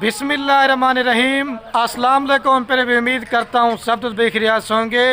बिस्मिल्लाहिर्रहमानिर्रहीम। अस्सलाम वालेकुम। पर भी उम्मीद करता हूँ सब तो बेखिरियात होंगे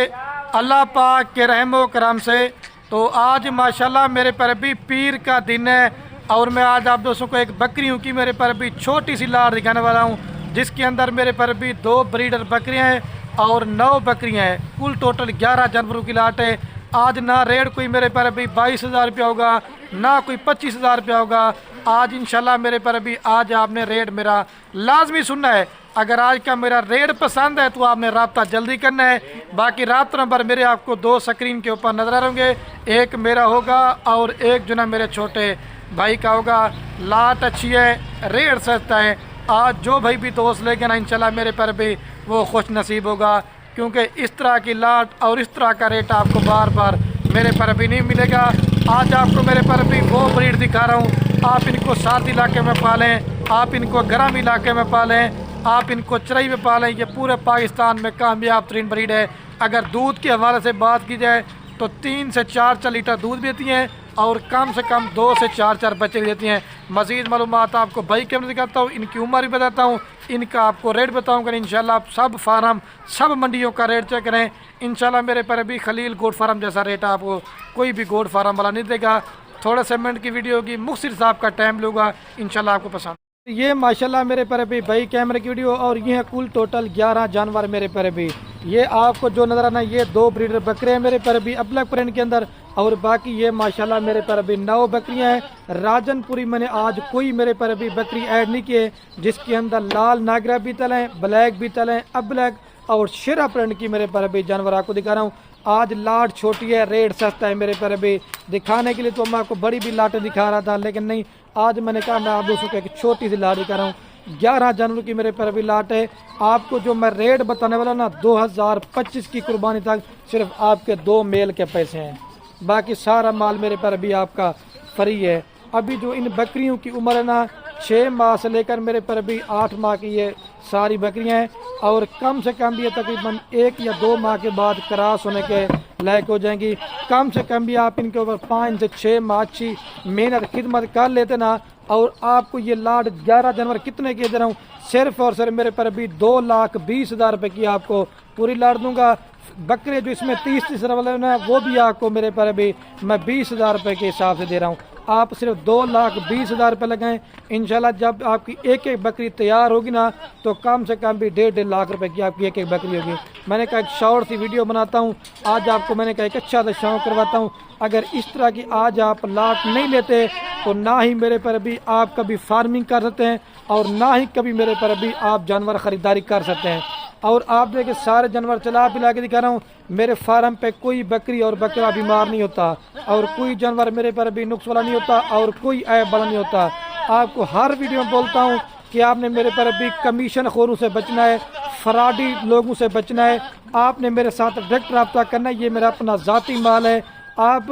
अल्लाह पाक के रहमो करम से। तो आज माशाल्लाह मेरे पर भी पीर का दिन है और मैं आज आप दोस्तों को एक बकरियों की मेरे पर भी छोटी सी लाट दिखाने वाला हूँ, जिसके अंदर मेरे पर भी 2 ब्रीडर बकरियाँ हैं और 9 बकरियाँ हैं। कुल टोटल 11 जानवरों की लाट है। आज ना रेट कोई मेरे पर भी 22,000 रुपया होगा, ना कोई 25,000 रुपया होगा। आज इंशाल्लाह मेरे पर भी आज आपने रेट मेरा लाजमी सुनना है। अगर आज का मेरा रेट पसंद है तो आपने रब्ता जल्दी करना है। बाकी रब्ता नंबर मेरे आपको 2 स्क्रीन के ऊपर नजर आ होंगे, एक मेरा होगा और एक जो ना मेरे छोटे भाई का होगा। लाट अच्छी है, रेट सस्ता है। आज जो भाई भी दोस्त लेके ना इंशाल्लाह मेरे पर भी वो खुश नसीब होगा, क्योंकि इस तरह की लाट और इस तरह का रेट आपको बार बार मेरे पर भी नहीं मिलेगा। आज आपको मेरे पर भी वो ब्रीड दिखा रहा हूँ। आप इनको सर्द इलाके में पालें, आप इनको गर्म इलाके में पालें, आप इनको चराई में पालें। ये पूरे पाकिस्तान में कामयाब तरीन ब्रीड है। अगर दूध के हवाले से बात की जाए तो 3 से 4 लीटर दूध देती हैं और कम से कम 2 से 4 बच्चे भी देती हैं। मज़ीद मालूमात आपको भाई के अंदर दिखाता हूँ, इनकी उम्र भी बताता हूँ, इनका आपको रेट बताऊँगा। इंशाल्लाह आप सब फार्म सब मंडियों का रेट चेक करें। इंशाल्लाह मेरे पर भी खलील गोट फार्म जैसा रेट आपको कोई भी गोट फार्म वाला नहीं देगा। थोड़ा से मिनट की वीडियो होगी, मुख्तसर साहब का टाइम लूँगा, इंशाल्लाह आपको पसंद। ये माशाल्लाह मेरे पर भी भाई कैमरे की वीडियो और ये है कुल टोटल 11 जानवर मेरे पर भी। ये आपको जो नज़र आना ये 2 ब्रीडर बकरे हैं मेरे पर भी अबलग प्रिंट के अंदर, और बाकी ये माशाल्लाह मेरे पर भी 9 बकरियां हैं। राजनपुरी मैंने आज कोई मेरे पर भी बकरी ऐड नहीं किए, जिसके अंदर लाल नागरा बीतल हैं, ब्लैक बीतल हैं, अबलग और शेरा प्रिंट की मेरे पर भी जानवर आपको दिखा रहा हूँ। आज लाट छोटी है, रेट सस्ता है मेरे पर भी। दिखाने के लिए तो मैं आपको बड़ी भी लाटें दिखा रहा था, लेकिन नहीं, आज मैंने कहा मैं आप दोस्तों को एक छोटी सी लाट दिखा रहा हूँ। 11 जानवरों की मेरे पर भी लाट है। आपको जो मैं रेट बताने वाला ना 2025 की कुर्बानी तक सिर्फ आपके 2 मेल के पैसे हैं, बाकी सारा माल मेरे पर भी आपका फ्री है। अभी जो इन बकरियों की उम्र है ना 6 माह से लेकर मेरे पर भी 8 माह की ये सारी बकरियां हैं, और कम से कम भी ये तकरीबन 1 या 2 माह के बाद क्रॉस होने के लायक हो जाएंगी। कम से कम भी आप इनके ऊपर 5 से 6 माह अच्छी मेहनत खिदमत कर लेते ना, और आपको ये लाट 11 जानवर कितने के दे रहा हूँ, सिर्फ और सिर्फ मेरे पर भी 2,20,000 रुपये की आपको पूरी लाट दूंगा। बकरे जो इसमें 30 वाले हैं वो भी आपको मेरे पर भी मैं 20,000 रुपये के हिसाब से दे रहा हूँ। आप सिर्फ 2,20,000 रुपये लगाएं। इंशाल्लाह जब आपकी एक एक बकरी तैयार होगी ना तो कम से कम भी 1.5 लाख रुपए की आपकी एक एक बकरी होगी। मैंने कहा एक शॉर्ट सी वीडियो बनाता हूँ आज आपको, मैंने कहा एक अच्छा सा शौक करवाता हूँ। अगर इस तरह की आज आप लाट नहीं लेते तो ना ही मेरे पर भी आप कभी फार्मिंग कर सकते हैं और ना ही कभी मेरे पर भी आप जानवर ख़रीदारी कर सकते हैं। और आप देखें सारे जानवर चला पिला के दिखा रहा हूँ। मेरे फार्म पे कोई बकरी और बकरा बीमार नहीं होता, और कोई जानवर मेरे पर भी नुक्स वाला नहीं होता, और कोई ऐब वाला नहीं होता। आपको हर वीडियो में बोलता हूँ कि आपने मेरे पर भी कमीशन खोरों से बचना है, फराडी लोगों से बचना है। आपने मेरे साथ डायरेक्ट रब्ता करना है, ये मेरा अपना ज़ाती माल है। आप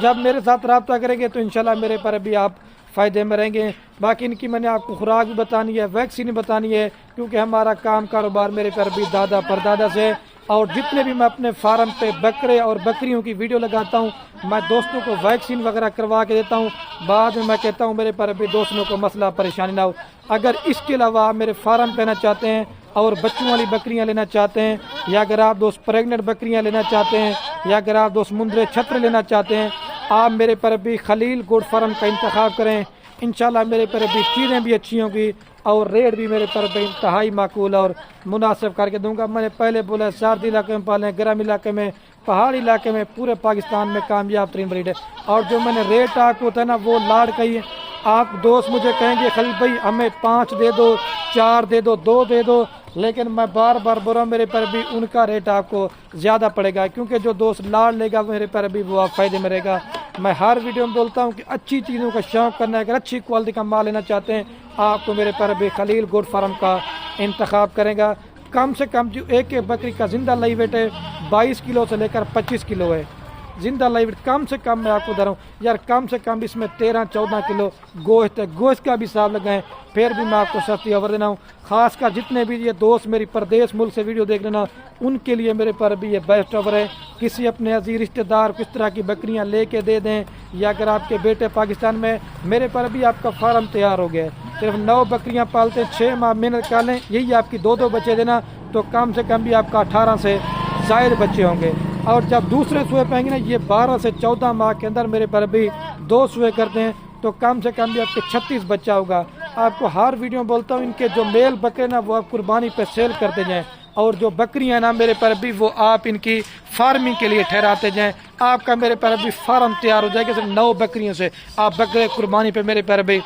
जब मेरे साथ रब्ता करेंगे तो इंशाल्लाह मेरे पर भी आप फ़ायदे में रहेंगे। बाकी इनकी मैंने आपको खुराक भी बतानी है, वैक्सीन बतानी है, क्योंकि हमारा काम कारोबार मेरे पर भी दादा परदादा से। और जितने भी मैं अपने फार्म पे बकरे और बकरियों की वीडियो लगाता हूँ मैं दोस्तों को वैक्सीन वगैरह करवा के देता हूँ। बाद में मैं कहता हूँ मेरे पर भी दोस्तों को मसला परेशानी ना हो। अगर इसके अलावा आप मेरे फार्म पे आना चाहते हैं और बच्चों वाली बकरियाँ लेना चाहते हैं, या अगर आप दोस्त प्रेगनेंट बकरियाँ लेना चाहते हैं, या अगर आप दोस्त मुंदरे छत्र लेना चाहते हैं, आप मेरे पर भी खलील गोट फार्म का इंतखाब करें। इंशाल्लाह मेरे पर भी चीज़ें भी अच्छी होंगी और रेट भी मेरे पर भी इंतहाई माकूल और मुनासिब करके दूंगा। मैंने पहले बोला सर्द इलाके में पालें, गर्म इलाके में, पहाड़ी इलाके में, पूरे पाकिस्तान में कामयाब तरीन ब्रीड है। और जो मैंने रेट आपको होता है ना वो लाट का ही है। आप दोस्त मुझे कहेंगे खलील भाई हमें 5 दे दो, 4 दे दो, 2 दे दो, लेकिन मैं बार बार बोल रहा हूँ मेरे पर भी उनका रेट आपको ज़्यादा पड़ेगा, क्योंकि जो दोस्त लाड़ लेगा मेरे पर भी वो आप फ़ायदे में रहेगा। मैं हर वीडियो में बोलता हूँ कि अच्छी चीज़ों का शौक़ करना है, अगर अच्छी क्वालिटी का माल लेना चाहते हैं आपको मेरे पर भी खलील गोट फार्म का इंतखाब करेगा। कम से कम जो एक एक बकरी का जिंदा लई वेट है 22 किलो से लेकर 25 किलो है। जिंदा लाइव कम से कम मैं आपको दे रहा हूँ यार, कम से कम इसमें 13-14 किलो गोश्त है। गोश्त का भी हिसाब लगाएं, फिर भी मैं आपको सस्ती ऑफर देना हूँ। खासकर जितने भी ये दोस्त मेरी परदेश मुल्क से वीडियो देख रहे ना, उनके लिए मेरे पर भी ये बेस्ट ऑफर है। किसी अपने अजीज रिश्तेदार को इस तरह की बकरियां लेके दे दें, या अगर आपके बेटे पाकिस्तान में, मेरे पर भी आपका फार्म तैयार हो गया है। सिर्फ 9 बकरियां पालते हैं, 6 माह मेहनत कर लें, यही आपकी 2-2 बच्चे देना, तो कम से कम भी आपका 18 से ज़ायद बच्चे होंगे। और जब दूसरे सूए पाएंगे ना, ये 12 से 14 माह के अंदर मेरे पर भी 2 सूए करते हैं, तो कम से कम भी आपके 36 बच्चा होगा। आपको हर वीडियो में बोलता हूँ, इनके जो मेल बकरे ना वो आप कुर्बानी पे सेल करते जाएं, और जो बकरियां ना मेरे पर भी वो आप इनकी फार्मिंग के लिए ठहराते जाएं। आपका मेरे पर भी फार्म तैयार हो जाएगा, सिर्फ 9 बकरियों से आप बकरे कुर्बानी पे मेरे पर भी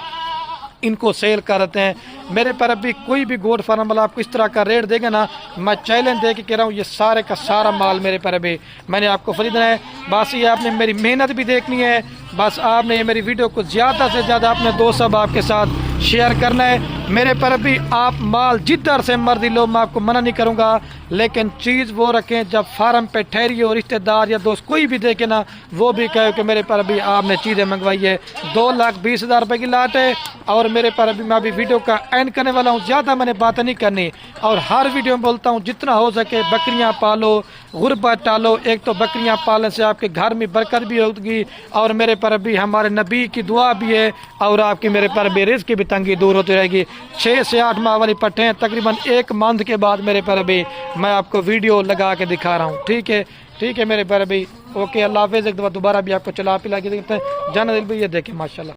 इनको सेल करते हैं। मेरे पर अभी कोई भी गोट फार्म वाला आपको इस तरह का रेट देगा ना, मैं चैलेंज दे के कह रहा हूँ, ये सारे का सारा माल मेरे पर अभी मैंने आपको फ्री देना है। बस ये आपने मेरी मेहनत भी देखनी है, बस आपने ये मेरी वीडियो को ज़्यादा से ज़्यादा अपने दोस्त सब आपके साथ शेयर करना है। मेरे पर भी आप माल जिधर से मर्जी लो, मैं आपको मना नहीं करूँगा, लेकिन चीज़ वो रखें जब फार्म पे ठहरी हो, रिश्तेदार या दोस्त कोई भी देखे ना, वो भी कहे कि मेरे पर भी आपने चीज़ें मंगवाई है। 2,20,000 रुपये की लाट है, और मेरे पर अभी मैं अभी वीडियो का एंड करने वाला हूँ। ज़्यादा मैंने बातें नहीं करनी, और हर वीडियो में बोलता हूँ जितना हो सके बकरियाँ पालो, गुर्बत टालो। एक तो बकरियाँ पालने से आपके घर में बरकत भी होगी, और मेरे पर भी हमारे नबी की दुआ भी है, और आपकी मेरे पर भी रिज़्क़ की भी तंगी दूर होती रहेगी। 6 से 8 माह वाली पट्टे हैं, तकरीबन 1 मंथ के बाद मेरे पर भी मैं आपको वीडियो लगा के दिखा रहा हूँ। ठीक है मेरे पर भी। ओके, अल्लाह हाफ़िज़। एक दफ़ा दोबारा भी आपको चला पिला के देखते हैं, जाना दिल भी ये देखें माशाल्लाह।